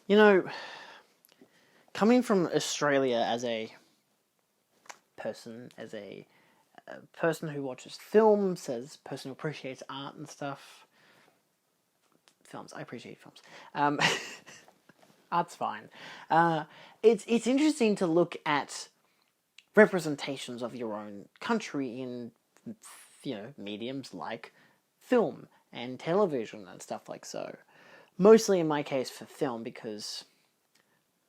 You know, coming from Australia as a person who watches films, as a person who appreciates art and stuff. Films, I appreciate films. Um, art's fine. It's interesting to look at representations of your own country in mediums like film and television and stuff like so. Mostly in my case for film because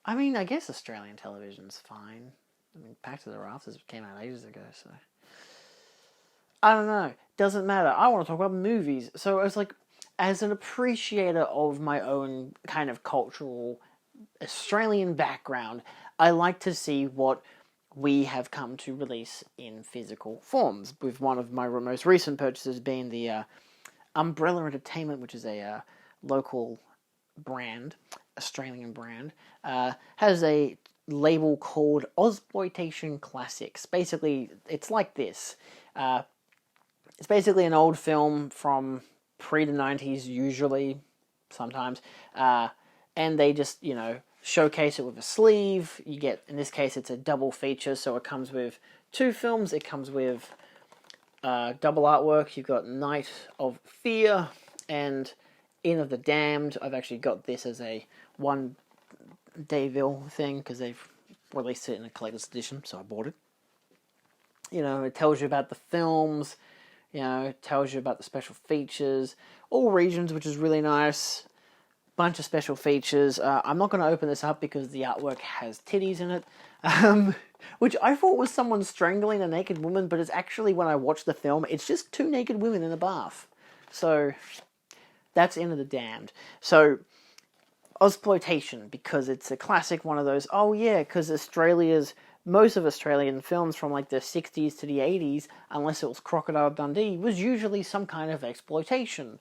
I guess Australian television's fine. Back to the Rafters came out ages ago, so I don't know. Doesn't matter. I want to talk about movies. So I was like, as an appreciator of my own kind of cultural Australian background, I like to see what we have come to release in physical forms. With one of my most recent purchases being the Umbrella Entertainment, which is a local brand, Australian brand, has a label called Ozploitation Classics. Basically, it's like this. It's basically an old film from pre the 90s, usually, sometimes, and they just, showcase it with a sleeve. You get, in this case, it's a double feature, so it comes with two films. It comes with double artwork. You've got Night of Fear and Inn of the Damned. I've actually got this as a one Dayville thing because they've released it in a collector's edition, so I bought it. It tells you about the films. It tells you about the special features, all regions, which is really nice. Bunch of special features. I'm not going to open this up because the artwork has titties in it, which I thought was someone strangling a naked woman, but it's actually, when I watched the film, it's just two naked women in a bath. So that's Inn of the Damned. So Ozploitation, because it's a classic one of those, because most of Australian films from like the 60s to the 80s, unless it was Crocodile Dundee, was usually some kind of exploitation.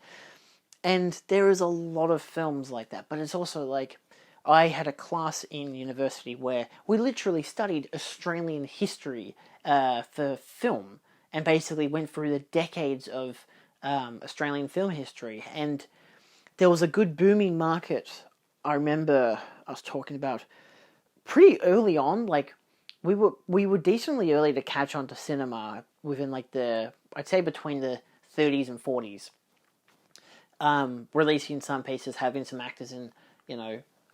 And there is a lot of films like that, but it's also like, I had a class in university where we literally studied Australian history for film, and basically went through the decades of Australian film history, and there was a good booming market. I remember I was talking about pretty early on, like, we were decently early to catch on to cinema within like I'd say between the 30s and 40s. Releasing some pieces, having some actors in,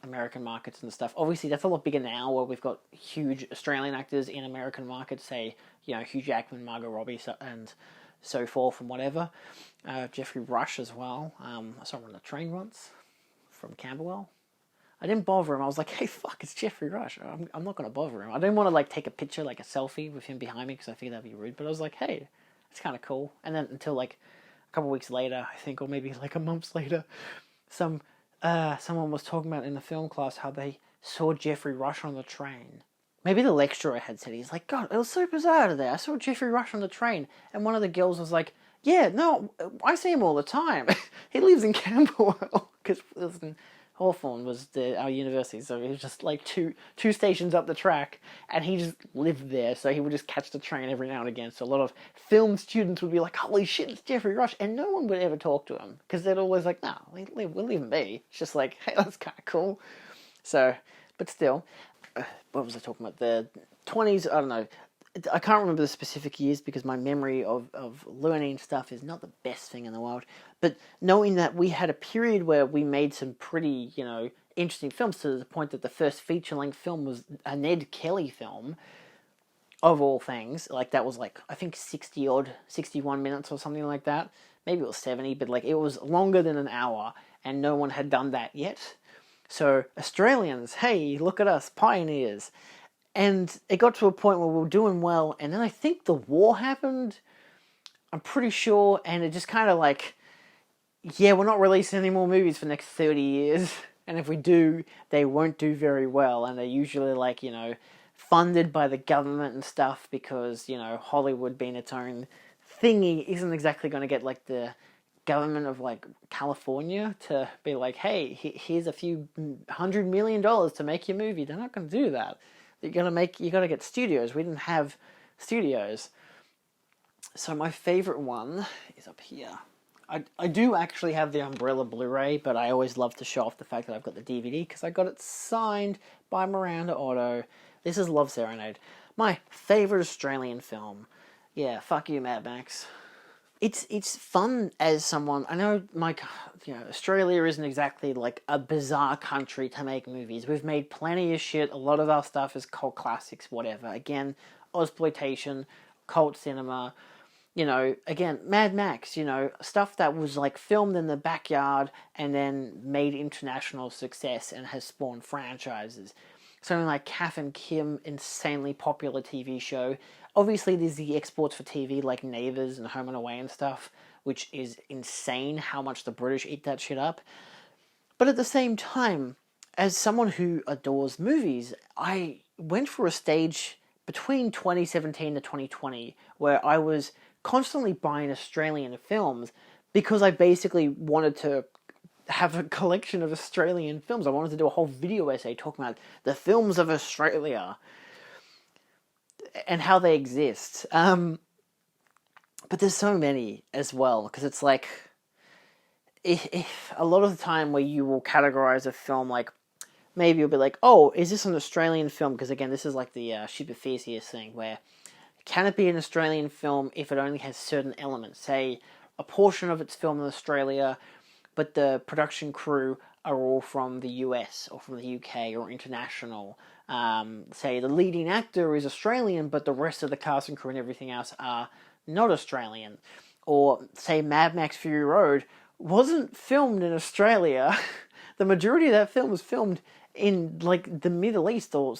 American markets and stuff. Obviously, that's a lot bigger now, where we've got huge Australian actors in American markets, say, Hugh Jackman, Margot Robbie, and so forth, and whatever. Jeffrey Rush as well. I saw him on the train once from Camberwell. I didn't bother him. I was like, hey, fuck, it's Jeffrey Rush. I'm not going to bother him. I didn't want to, like, take a picture, like a selfie with him behind me, because I figured that'd be rude. But I was like, hey, it's kind of cool. And then until, like, a couple weeks later, I think, or maybe, like, a month later, someone was talking about in the film class how they saw Jeffrey Rush on the train. Maybe the lecturer had said, he's like, God, it was so bizarre out of there. I saw Jeffrey Rush on the train. And one of the girls was like, yeah, no, I see him all the time. He lives in Camberwell. Because Hawthorne was our university, so it was just like two stations up the track, and he just lived there, so he would just catch the train every now and again. So a lot of film students would be like, holy shit, it's Jeffrey Rush, and no one would ever talk to him, because they'd always like, nah, we'll leave him be. It's just like, hey, that's kind of cool. So, but still, what was I talking about? The 20s, I don't know. I can't remember the specific years because my memory of learning stuff is not the best thing in the world. But knowing that we had a period where we made some pretty, interesting films, to the point that the first feature-length film was a Ned Kelly film, of all things. Like, that was like, I think 61 minutes or something like that. Maybe it was 70, but like, it was longer than an hour, and no one had done that yet. So, Australians, hey, look at us, pioneers. And it got to a point where we were doing well, and then I think the war happened, I'm pretty sure, and it just kind of like, yeah, we're not releasing any more movies for the next 30 years, and if we do, they won't do very well, and they're usually like, funded by the government and stuff, because, Hollywood being its own thingy isn't exactly going to get like the government of like California to be like, hey, here's a few $100 million to make your movie. They're not going to do that. You got to get studios. We didn't have studios. So my favorite one is up here. I do actually have the Umbrella Blu-ray, but I always love to show off the fact that I've got the DVD because I got it signed by Miranda Otto. This is Love Serenade, my favourite Australian film. Yeah, fuck you, Mad Max. It's fun as someone. I know Australia isn't exactly like a bizarre country to make movies. We've made plenty of shit. A lot of our stuff is cult classics, whatever. Again, Ozploitation, cult cinema. Again, Mad Max, stuff that was like filmed in the backyard and then made international success and has spawned franchises. Something like Kath and Kim, insanely popular TV show. Obviously, there's the exports for TV like Neighbours and Home and Away and stuff, which is insane how much the British eat that shit up. But at the same time, as someone who adores movies, I went for a stage between 2017 to 2020 where I was constantly buying Australian films because I basically wanted to have a collection of Australian films. I wanted to do a whole video essay talking about the films of Australia and how they exist. But there's so many as well, because it's like, if a lot of the time where you will categorize a film, like, maybe you'll be like, oh, is this an Australian film? Because again, this is like the Super Theseus thing, where can it be an Australian film if it only has certain elements? Say, a portion of it's filmed in Australia, but the production crew are all from the US or from the UK or international. Say the leading actor is Australian, but the rest of the cast and crew and everything else are not Australian. Or say Mad Max Fury Road wasn't filmed in Australia. The majority of that film was filmed in like the Middle East or,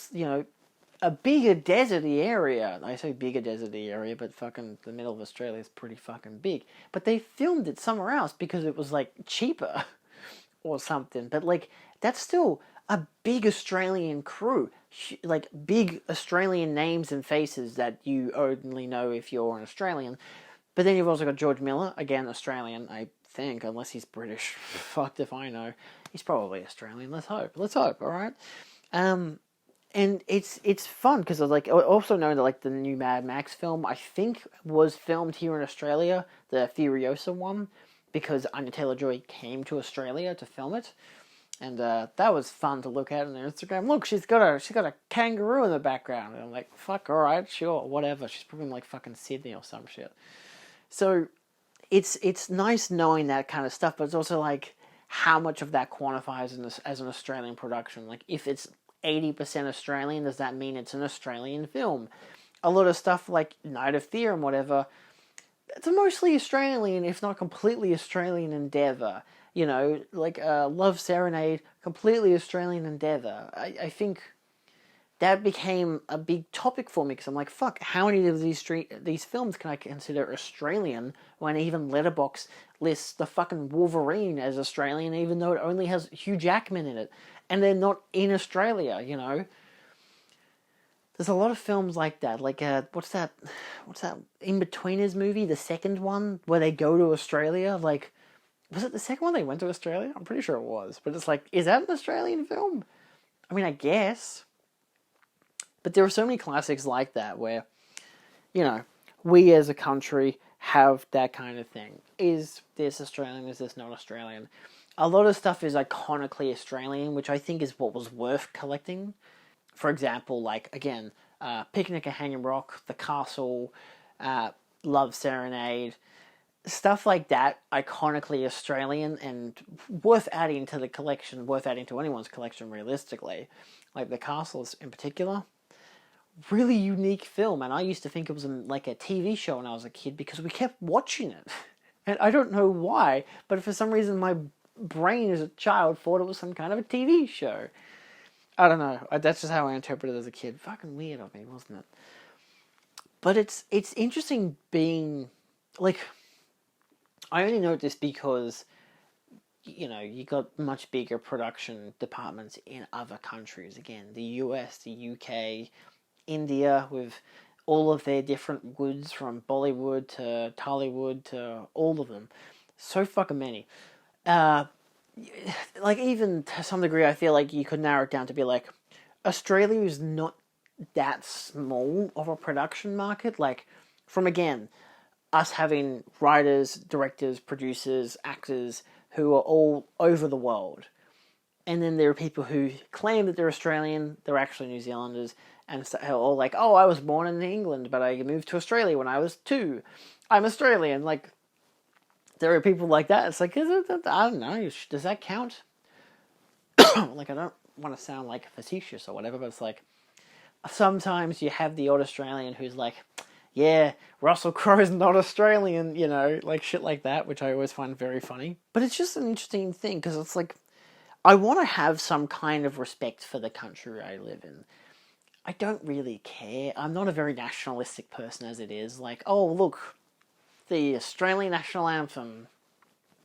a bigger deserty area. I say bigger deserty area, but fucking the middle of Australia is pretty fucking big. But they filmed it somewhere else because it was like cheaper or something. But like, that's still a big Australian crew. Like big Australian names and faces that you only know if you're an Australian. But then you've also got George Miller, again Australian, I think, unless he's British. Fucked if I know. He's probably Australian. Let's hope. All right. And it's fun because I also know that like the new Mad Max film I think was filmed here in Australia, the Furiosa one, because Anya Taylor-Joy came to Australia to film it, and that was fun to look at on their Instagram. Look, she's got a kangaroo in the background, and I'm like, fuck, all right, sure, whatever. She's probably in like fucking Sydney or some shit. So it's nice knowing that kind of stuff, but it's also like how much of that quantifies as an Australian production. Like if it's 80% Australian, does that mean it's an Australian film? A lot of stuff like Night of Fear and whatever, it's a mostly Australian, if not completely Australian endeavour. Like Love Serenade, completely Australian endeavour. I think that became a big topic for me because I'm like, fuck, how many of these films can I consider Australian when even Letterboxd lists the fucking Wolverine as Australian, even though it only has Hugh Jackman in it? And they're not in Australia, There's a lot of films like that. Like, what's that In-Betweeners movie, the second one, where they go to Australia? Like, was it the second one they went to Australia? I'm pretty sure it was. But it's like, is that an Australian film? I mean, I guess. But there are so many classics like that where, we as a country have that kind of thing. Is this Australian? Is this not Australian? A lot of stuff is iconically Australian, which I think is what was worth collecting. For example, like, again, Picnic at Hanging Rock, The Castle, Love Serenade, stuff like that, iconically Australian and worth adding to the collection, worth adding to anyone's collection realistically. Like The Castle in particular, really unique film, and I used to think it was like a TV show when I was a kid because we kept watching it. And I don't know why, but for some reason my brain as a child thought it was some kind of a TV show. I don't know. That's just how I interpreted it as a kid. Fucking weird of me, wasn't it? But it's interesting being, like, I only know this because, you got much bigger production departments in other countries. Again, the US, the UK, India, with all of their different woods, from Bollywood to Tollywood to all of them. So fucking many. Like, even to some degree, I feel like you could narrow it down to be like, Australia is not that small of a production market. Like, from, again, us having writers, directors, producers, actors who are all over the world. And then there are people who claim that they're Australian, they're actually New Zealanders, and are all like, oh, I was born in England, but I moved to Australia when I was 2. I'm Australian. Like, there are people like that. It's like, I don't know, does that count? Like, I don't want to sound like facetious or whatever, but it's like, sometimes you have the odd Australian who's like, yeah, Russell Crowe's not Australian, like shit like that, which I always find very funny. But it's just an interesting thing, because it's like, I want to have some kind of respect for the country I live in. I don't really care. I'm not a very nationalistic person as it is. Like, oh, look, the Australian national anthem.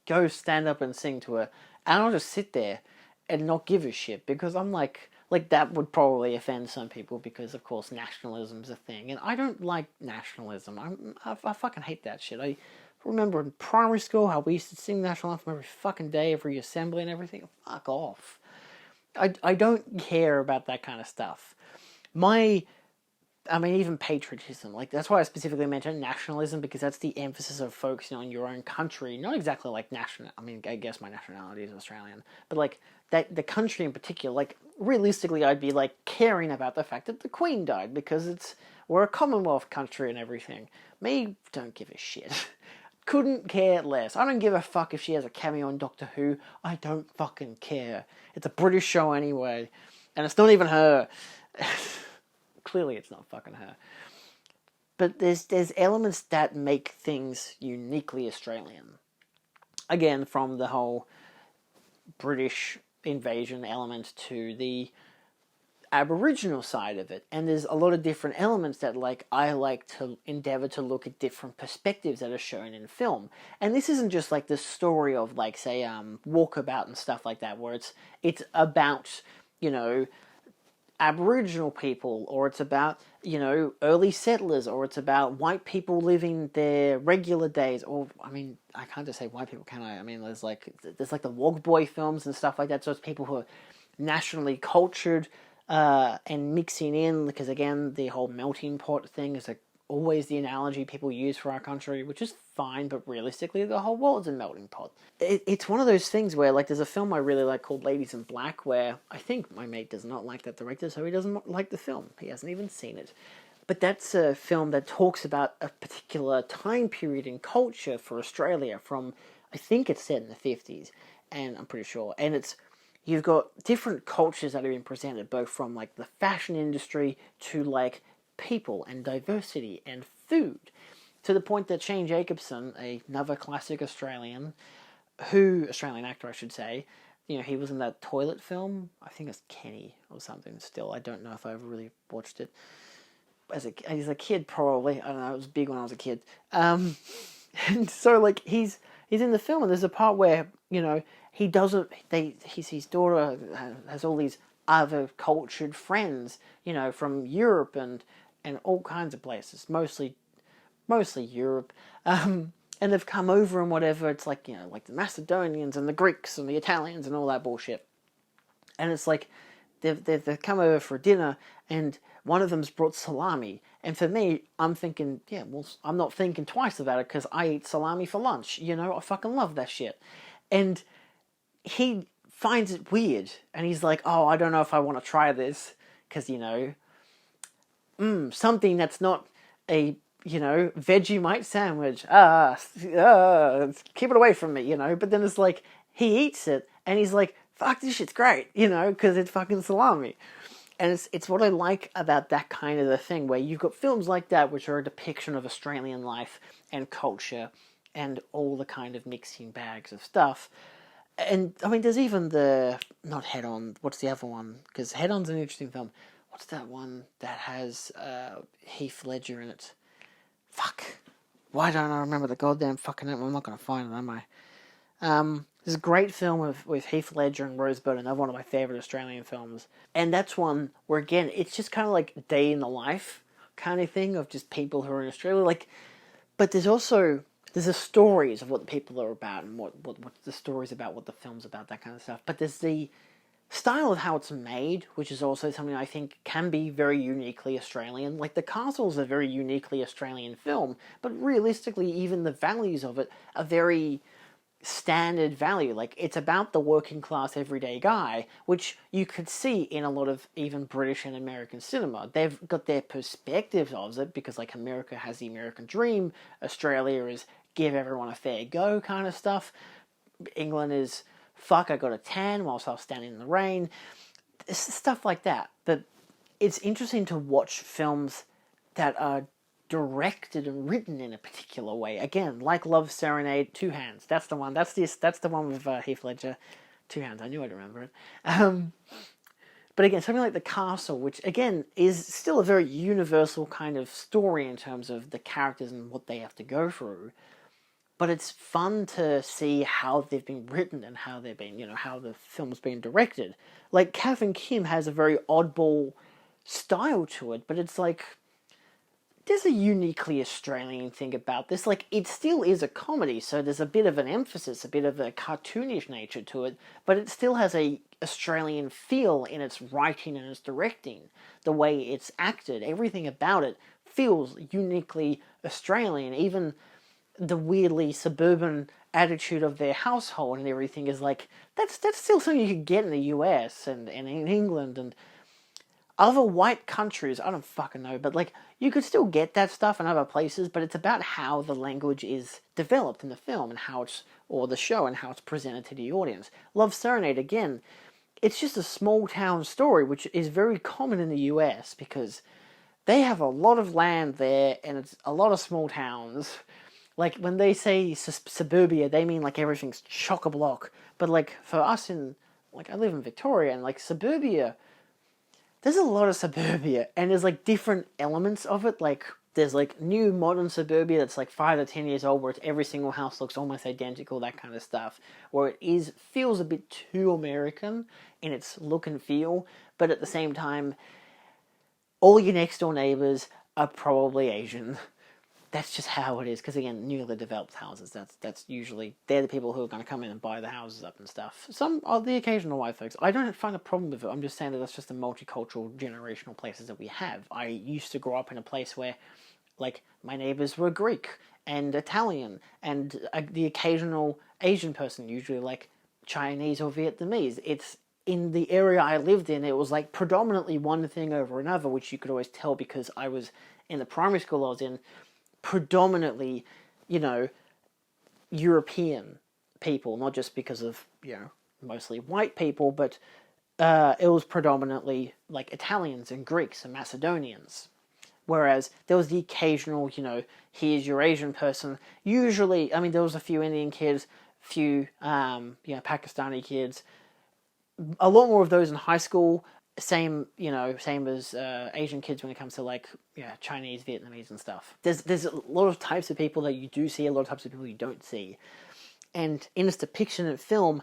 Go stand up and sing to it. And I'll just sit there and not give a shit, because I'm like that would probably offend some people, because of course nationalism's a thing, and I don't like nationalism. I fucking hate that shit. I remember in primary school how we used to sing the national anthem every fucking day, every assembly and everything. Fuck off. I don't care about that kind of stuff. Even patriotism, like, that's why I specifically mentioned nationalism, because that's the emphasis of focusing on your own country. Not exactly like I guess my nationality is Australian, but like that, the country in particular, like, realistically, I'd be like caring about the fact that the Queen died, because we're a Commonwealth country and everything. Me, don't give a shit. Couldn't care less. I don't give a fuck if she has a cameo on Doctor Who. I don't fucking care. It's a British show anyway, and it's not even her. Clearly it's not fucking her. But there's elements that make things uniquely Australian. Again, from the whole British invasion element to the Aboriginal side of it. And there's a lot of different elements that, like, I like to endeavour to look at different perspectives that are shown in film. And this isn't just like the story of, like, say, Walkabout and stuff like that, where it's about, Aboriginal people, or it's about, early settlers, or it's about white people living their regular days, or, I can't just say white people, can I? There's like the Wog Boy films and stuff like that, so it's people who are nationally cultured, and mixing in, because again, the whole melting pot thing is always the analogy people use for our country, which is fine, but realistically, the whole world's a melting pot. It's one of those things where, like, there's a film I really like called Ladies in Black, where I think my mate does not like that director, so he doesn't like the film. He hasn't even seen it. But that's a film that talks about a particular time period in culture for Australia from, I think it's set in the 50s, and I'm pretty sure, and you've got different cultures that are being presented, both from, like, the fashion industry to, like, people and diversity and food, to the point that Shane Jacobson, another classic Australian actor, I should say, he was in that toilet film. I think it's Kenny or something. Still, I don't know if I ever really watched it as a kid. Probably, I don't know. It was big when I was a kid. And so, like, he's in the film, and there's a part where he doesn't. His daughter has all these other cultured friends, from Europe and all kinds of places, mostly Europe, and they've come over and whatever. It's like, like the Macedonians and the Greeks and the Italians and all that bullshit. And it's like they've come over for dinner, and one of them's brought salami. And for me, I'm thinking, yeah, well, I'm not thinking twice about it, because I eat salami for lunch. I fucking love that shit. And he finds it weird, and he's like, oh, I don't know if I want to try this, because, something that's not a, Vegemite sandwich. Keep it away from me, But then it's like, he eats it, and he's like, fuck, this shit's great, because it's fucking salami. And it's what I like about that kind of a thing, where you've got films like that, which are a depiction of Australian life and culture, and all the kind of mixing bags of stuff. And, there's even not Head On, what's the other one? Because Head On's an interesting film. What's that one that has Heath Ledger in it? Fuck. Why don't I remember the goddamn fucking name? I'm not going to find it, am I? There's a great film with Heath Ledger and Rose Byrne, another one of my favourite Australian films. And that's one where, again, it's just kind of like day in the life kind of thing of just people who are in Australia. Like, but there's the stories of what the people are about, and what the stories about, what the film's about, that kind of stuff. But there's the style of how it's made, which is also something I think can be very uniquely Australian. Like, The Castle's a very uniquely Australian film, but realistically, even the values of it are very standard value. Like, it's about the working class everyday guy, which you could see in a lot of even British and American cinema. They've got their perspectives of it because, like, America has the American dream, Australia is give everyone a fair go kind of stuff, England is fuck, I got a tan whilst I was standing in the rain. It's stuff like that. But it's interesting to watch films that are directed and written in a particular way. Again, like Love Serenade, Two Hands. That's the one. That's the one with Heath Ledger. Two Hands. I knew I'd remember it. But again, something like The Castle, which again is still a very universal kind of story in terms of the characters and what they have to go through. But it's fun to see how they've been written and how they've been, how the film's been directed. Like, Kath and Kim has a very oddball style to it, but it's like, there's a uniquely Australian thing about this. Like, it still is a comedy, so there's a bit of an emphasis, a bit of a cartoonish nature to it, but it still has a Australian feel in its writing and its directing. The way it's acted, everything about it feels uniquely Australian. Even the weirdly suburban attitude of their household and everything is like, that's still something you could get in the US and in England and other white countries. I don't fucking know, but like, you could still get that stuff in other places, but it's about how the language is developed in the film and how it's, or the show, and how it's presented to the audience. Love Serenade, again, it's just a small town story, which is very common in the US because they have a lot of land there and it's a lot of small towns. Like, when they say suburbia, they mean like everything's chock-a-block. But like, for us I live in Victoria, and like suburbia, there's a lot of suburbia, and there's like different elements of it. Like, there's like new modern suburbia that's like 5 to 10 years old, where it's every single house looks almost identical, that kind of stuff. Where it feels a bit too American in its look and feel, but at the same time, all your next door neighbors are probably Asian. That's just how it is, because again, newly developed houses, that's usually, they're the people who are going to come in and buy the houses up and stuff. Some are the occasional white folks. I don't find a problem with it. I'm just saying that that's just the multicultural, generational places that we have. I used to grow up in a place where, like, my neighbors were Greek and Italian and the occasional Asian person, usually like Chinese or Vietnamese. It's, in the area I lived in, it was like predominantly one thing over another, which you could always tell because I was in the primary school I was in, predominantly, European people, not just because of, mostly white people, but it was predominantly like Italians and Greeks and Macedonians. Whereas there was the occasional, here's your Asian person. Usually, I mean, there was a few Indian kids, few, Pakistani kids. A lot more of those in high school. Same as Asian kids when it comes to like, Chinese, Vietnamese and stuff. There's a lot of types of people that you do see, a lot of types of people you don't see. And in its depiction of film,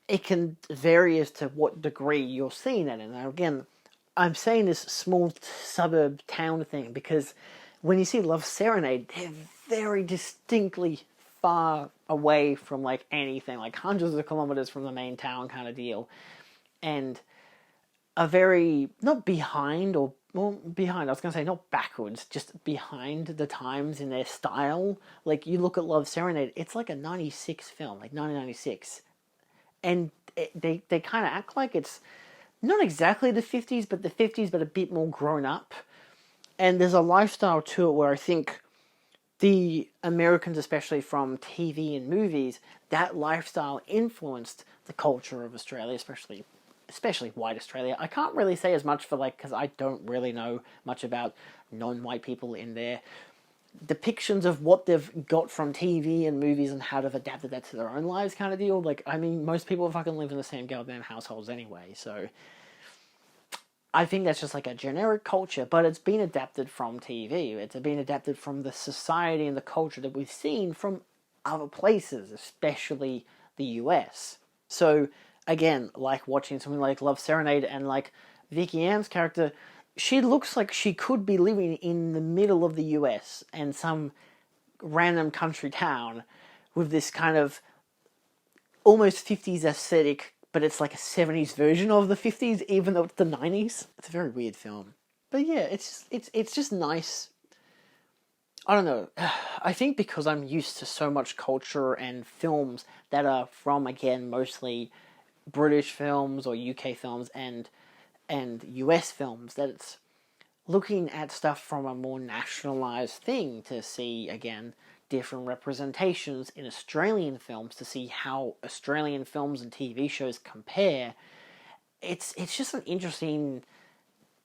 it can vary as to what degree you're seeing it in. And again, I'm saying this small suburb town thing because when you see Love Serenade, they're very distinctly far away from like anything, like hundreds of kilometers from the main town kind of deal. And are very, not behind, I was going to say not backwards, just behind the times in their style. Like, you look at Love Serenade, it's like a 96 film, like 1996. And they kind of act like it's not exactly the 50s, but the 50s, but a bit more grown up. And there's a lifestyle to it where I think the Americans, especially from TV and movies, that lifestyle influenced the culture of Australia, especially white Australia. I can't really say as much for because I don't really know much about non-white people in their depictions of what they've got from TV and movies and how they've adapted that to their own lives kind of deal. Like, I mean, most people fucking live in the same goddamn households anyway, so I think that's just like a generic culture, but it's been adapted from TV. It's been adapted from the society and the culture that we've seen from other places, especially the US. So again, like watching something like Love Serenade and like Vicky Ann's character, she looks like she could be living in the middle of the US and some random country town with this kind of almost 50s aesthetic but it's like a 70s version of the 50s, even though it's the 90s. It's a very weird film. But yeah, it's just nice. I don't know. I think because I'm used to so much culture and films that are from, again, mostly British films or UK films and US films, that it's looking at stuff from a more nationalized thing to see, again, different representations in Australian films, to see how Australian films and TV shows compare. It's just an interesting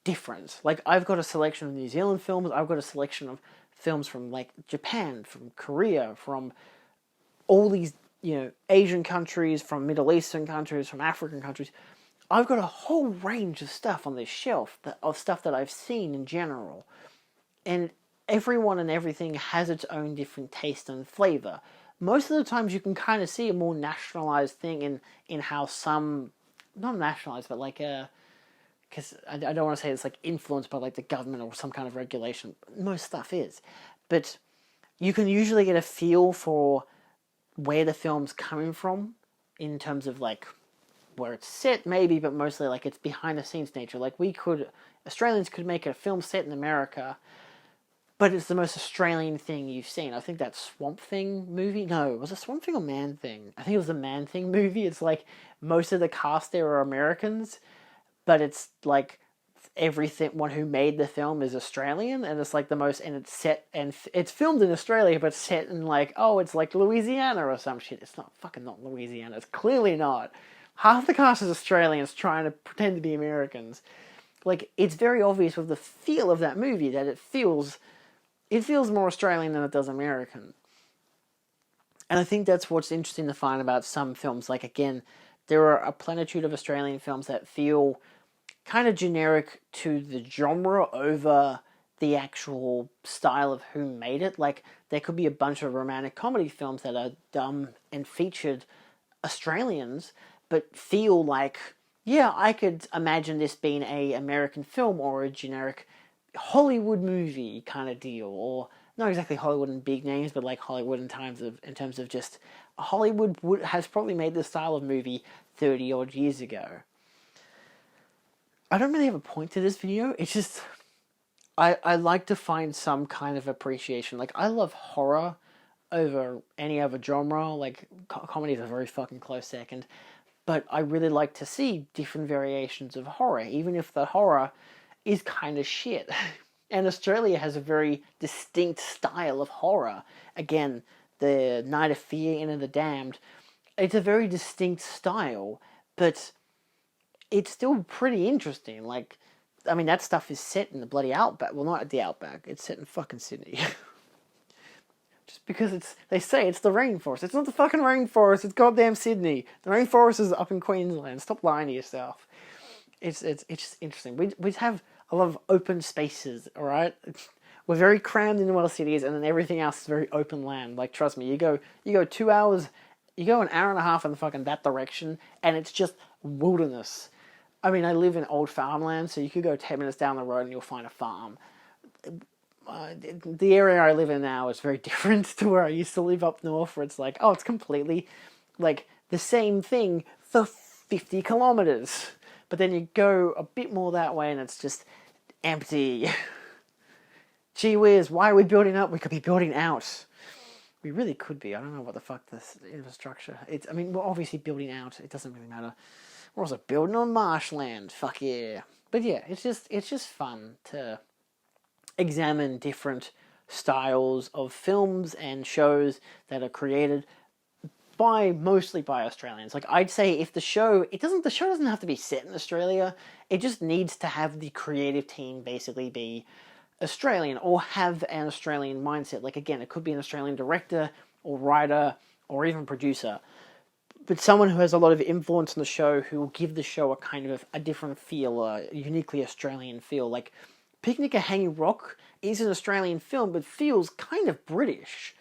difference. Like, I've got a selection of New Zealand films, I've got a selection of films from, like, Japan, from Korea, from all these, Asian countries, from Middle Eastern countries, from African countries. I've got a whole range of stuff on this shelf, of stuff that I've seen in general. And everyone and everything has its own different taste and flavor. Most of the times you can kind of see a more nationalized thing in how some, not nationalized, but like because I don't want to say it's like influenced by like the government or some kind of regulation. Most stuff is. But you can usually get a feel for where the film's coming from in terms of like where it's set maybe, but mostly like it's behind the scenes nature. Like Australians could make a film set in America, but it's the most Australian thing you've seen. I think that Swamp Thing movie, no, was it Swamp Thing or Man Thing? I think it was the Man Thing movie. It's like most of the cast there are Americans, but it's like one who made the film is Australian, and it's like the most, and it's set, and it's filmed in Australia, but set in like, oh, it's like Louisiana or some shit. It's not Louisiana. It's clearly not. Half the cast is Australians trying to pretend to be Americans. Like, it's very obvious with the feel of that movie that it feels more Australian than it does American. And I think that's what's interesting to find about some films. Like, again, there are a plenitude of Australian films that feel kind of generic to the genre over the actual style of who made it. Like, there could be a bunch of romantic comedy films that are dumb and featured Australians, but feel like, yeah, I could imagine this being a American film or a generic Hollywood movie kind of deal, or not exactly Hollywood in big names, but like Hollywood in terms of just Hollywood has probably made this style of movie 30 odd years ago. I don't really have a point to this video. It's just I like to find some kind of appreciation. Like, I love horror over any other genre. Like, comedy is a very fucking close second. But I really like to see different variations of horror, even if the horror is kind of shit. And Australia has a very distinct style of horror. Again, the Night of Fear, Inn of the Damned, it's a very distinct style, but it's still pretty interesting. Like, I mean, that stuff is set in the bloody outback. Well, not at the outback. It's set in fucking Sydney. Just because they say it's the rainforest. It's not the fucking rainforest. It's goddamn Sydney. The rainforest is up in Queensland. Stop lying to yourself. It's just interesting. We have a lot of open spaces. All right, we're very crammed into our cities, and then everything else is very open land. Like, trust me, you go 2 hours, you go an hour and a half in the fucking that direction, and it's just wilderness. I mean, I live in old farmland, so you could go 10 minutes down the road and you'll find a farm. The area I live in now is very different to where I used to live up north, where it's like, oh, it's completely like the same thing for 50 kilometers. But then you go a bit more that way and it's just empty. Gee whiz, why are we building up? We could be building out. We really could be. I don't know what the fuck this infrastructure. We're obviously building out. It doesn't really matter. We're also building on marshland. Fuck yeah. But yeah, it's just fun to examine different styles of films and shows that are created mostly by Australians. Like, I'd say if the show doesn't have to be set in Australia. It just needs to have the creative team basically be Australian or have an Australian mindset. Like, again, it could be an Australian director or writer or even producer, but someone who has a lot of influence in the show, who will give the show a kind of a different feel, a uniquely Australian feel. Like, Picnic at Hanging Rock is an Australian film, but feels kind of British.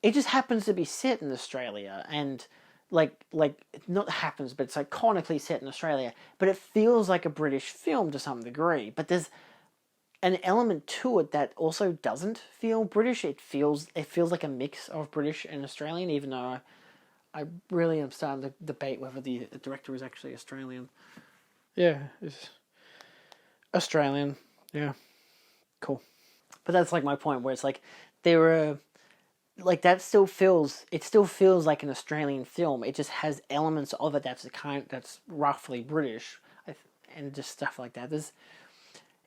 It just happens to be set in Australia, and like not happens, but it's iconically set in Australia. But it feels like a British film to some degree. But there's an element to it that also doesn't feel British. It feels like a mix of British and Australian, even though I really am starting to debate whether the director is actually Australian. Yeah, it's Australian. Yeah, cool. But that's like my point, where it's like there are like it still feels like an Australian film. It just has elements of it that's roughly British, and just stuff like that.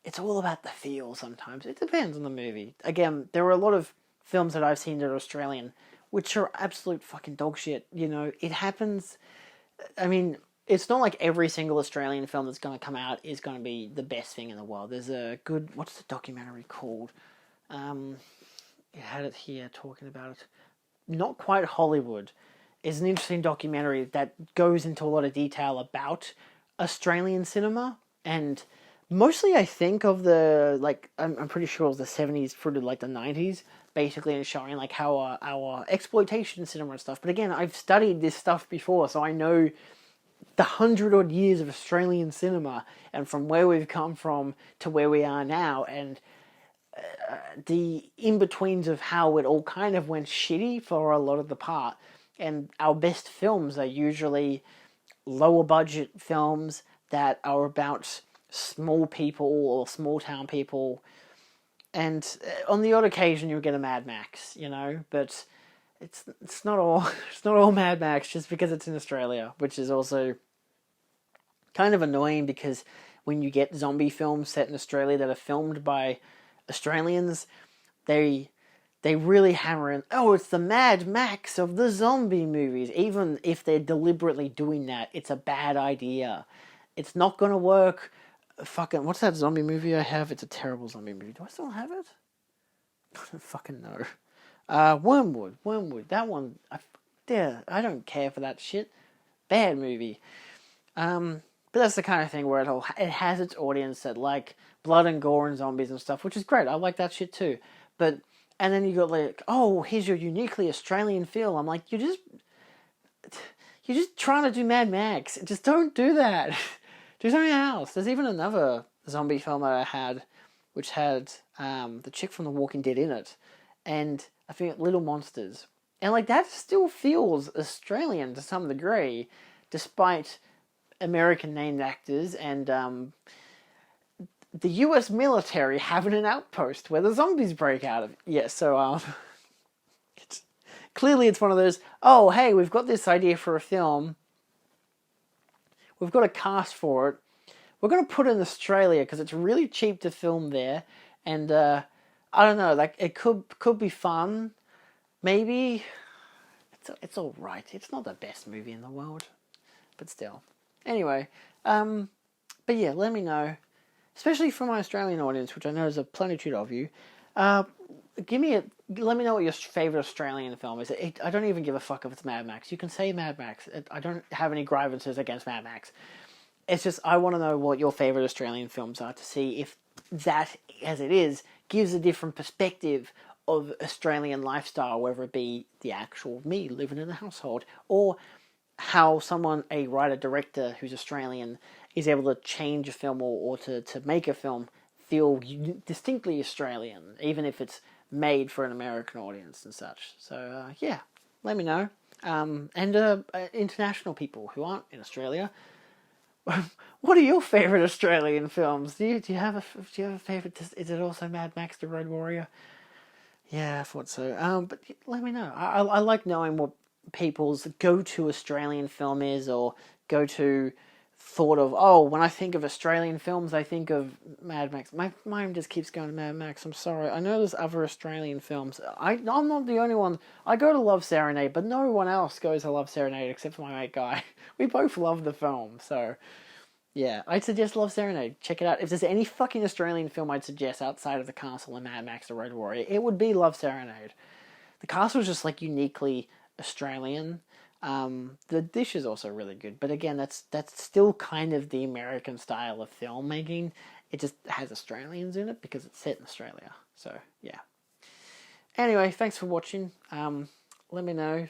It's all about the feel. Sometimes it depends on the movie. Again, there are a lot of films that I've seen that are Australian, which are absolute fucking dog shit. It happens. I mean, it's not like every single Australian film that's going to come out is going to be the best thing in the world. There's a good, what's the documentary called? It had it here talking about it. Not Quite Hollywood is an interesting documentary that goes into a lot of detail about Australian cinema, and mostly I think of I'm pretty sure it was the 70s through to like the 90s, basically, and showing like how our exploitation cinema and stuff. But again, I've studied this stuff before, so I know the 100 odd years of Australian cinema and from where we've come from to where we are now, and the in-betweens of how it all kind of went shitty for a lot of the part. And our best films are usually lower budget films that are about small people or small town people. And on the odd occasion you'll get a Mad Max, but it's not all it's not all Mad Max just because it's in Australia, which is also kind of annoying, because when you get zombie films set in Australia that are filmed by Australians, they really hammer in, oh, it's the Mad Max of the zombie movies. Even if they're deliberately doing that, it's a bad idea. It's not gonna work. Fucking, what's that zombie movie I have? It's a terrible zombie movie. Do I still have it? I don't fucking know. Wormwood. That one, I don't care for that shit. Bad movie. But that's the kind of thing where it has its audience that like blood and gore and zombies and stuff, which is great. I like that shit too. And then you got like, oh, here's your uniquely Australian feel. I'm like, you're just trying to do Mad Max. Just don't do that. Do something else. There's even another zombie film that I had, which had the chick from The Walking Dead in it, and I think Little Monsters, and like that still feels Australian to some degree, despite American named actors and the US military having an outpost where the zombies break out of. Yeah, so clearly it's one of those, oh, hey, we've got this idea for a film. We've got a cast for it. We're going to put it in Australia because it's really cheap to film there. And I don't know, like it could be fun. Maybe. It's all right. It's not the best movie in the world. But still. Anyway, but yeah, let me know, especially for my Australian audience, which I know is a plenitude of you. Let me know what your favourite Australian film is. I don't even give a fuck if it's Mad Max. You can say Mad Max. I don't have any grievances against Mad Max. It's just I want to know what your favourite Australian films are, to see if that, as it is, gives a different perspective of Australian lifestyle, whether it be the actual me living in a household, or how a writer-director who's Australian is able to change a film or to make a film feel distinctly Australian, even if it's made for an American audience and such. So, yeah, let me know. And international people who aren't in Australia, what are your favourite Australian films? Do you have a favourite? Is it also Mad Max: The Road Warrior? Yeah, I thought so. But let me know. I like knowing what people's go-to Australian film is, or go-to thought of, oh, when I think of Australian films, I think of Mad Max. My mind just keeps going to Mad Max. I'm sorry. I know there's other Australian films. I'm not the only one. I go to Love Serenade, but no one else goes to Love Serenade except for my mate Guy. We both love the film, so yeah, I'd suggest Love Serenade. Check it out. If there's any fucking Australian film I'd suggest outside of The Castle and Mad Max: The Road Warrior, it would be Love Serenade. The Castle is just like uniquely Australian. The dish is also really good, but again, that's still kind of the American style of filmmaking. It just has Australians in it because it's set in Australia. So yeah. Anyway, thanks for watching. Let me know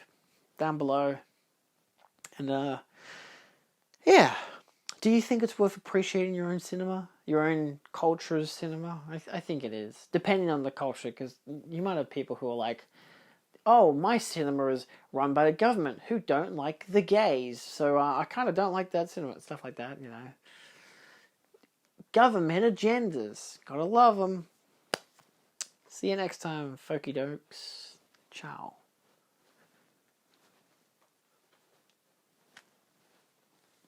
down below, and yeah. Do you think it's worth appreciating your own cinema, your own culture's cinema? I think it is, depending on the culture, because you might have people who are like, oh, my cinema is run by the government who don't like the gays, so I kind of don't like that cinema. Stuff like that, you know. Government agendas. Gotta love them. See you next time, folky dokes. Ciao.